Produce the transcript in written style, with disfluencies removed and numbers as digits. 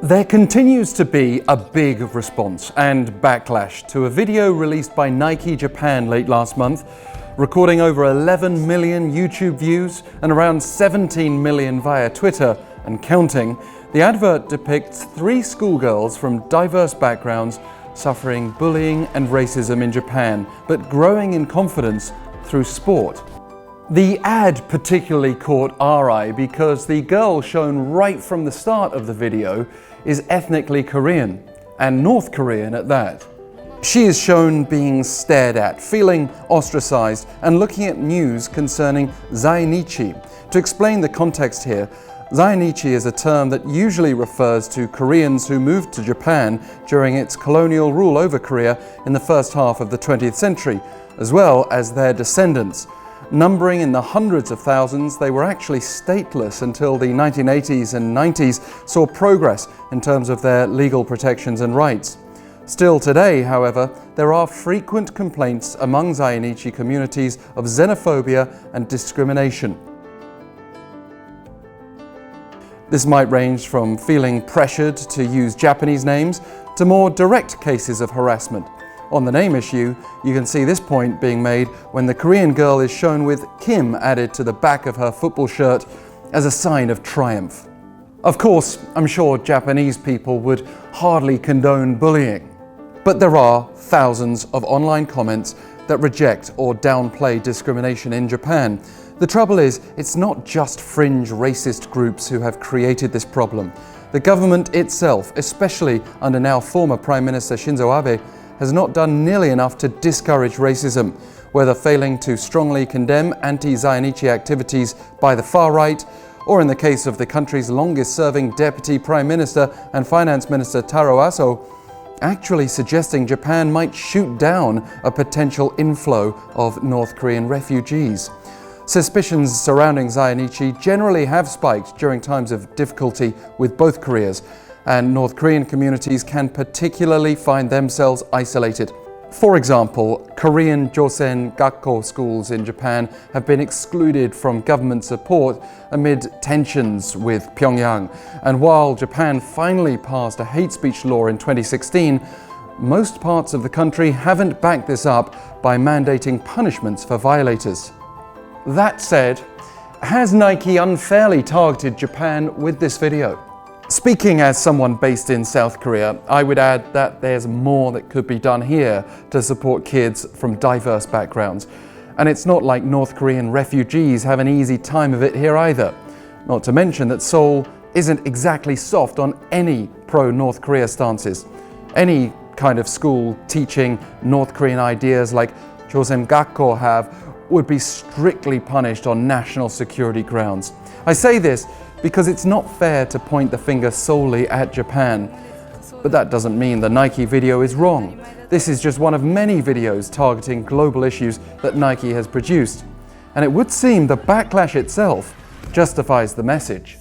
There continues to be a big response and backlash to a video released by Nike Japan late last month, recording over 11 million YouTube views and around 17 million via Twitter and counting. The advert depicts three schoolgirls from diverse backgrounds suffering bullying and racism in Japan, but growing in confidence through sport. The ad particularly caught our eye because the girl shown right from the start of the video is ethnically Korean, and North Korean at that. She is shown being stared at, feeling ostracized, and looking at news concerning zainichi. To explain the context here, zainichi is a term that usually refers to Koreans who moved to Japan during its colonial rule over Korea in the first half of the 20th century, as well as their descendants. Numbering in the hundreds of thousands, they were actually stateless until the 1980s and 90s saw progress in terms of their legal protections and rights. Still today, however, there are frequent complaints among zainichi communities of xenophobia and discrimination. This might range from feeling pressured to use Japanese names to more direct cases of harassment. On the name issue, you can see this point being made when the Korean girl is shown with Kim added to the back of her football shirt as a sign of triumph. Of course, I'm sure Japanese people would hardly condone bullying, but there are thousands of online comments that reject or downplay discrimination in Japan. The trouble is, it's not just fringe racist groups who have created this problem. The government itself, especially under now former Prime Minister Shinzo Abe, has not done nearly enough to discourage racism, whether failing to strongly condemn anti-zainichi activities by the far right, or in the case of the country's longest-serving Deputy Prime Minister and Finance Minister Taro Aso, actually suggesting Japan might shoot down a potential inflow of North Korean refugees. Suspicions surrounding zainichi generally have spiked during times of difficulty with both Koreas, and North Korean communities can particularly find themselves isolated. For example, Korean Joseon Gakko schools in Japan have been excluded from government support amid tensions with Pyongyang. And while Japan finally passed a hate speech law in 2016, most parts of the country haven't backed this up by mandating punishments for violators. That said, has Nike unfairly targeted Japan with this video? Speaking as someone based in South Korea, I would add that there's more that could be done here to support kids from diverse backgrounds. And it's not like North Korean refugees have an easy time of it here either. Not to mention that Seoul isn't exactly soft on any pro-North Korea stances. Any kind of school teaching North Korean ideas like Joseon Gakko have would be strictly punished on national security grounds. I say this because it's not fair to point the finger solely at Japan. But that doesn't mean the Nike video is wrong. This is just one of many videos targeting global issues that Nike has produced. And it would seem the backlash itself justifies the message.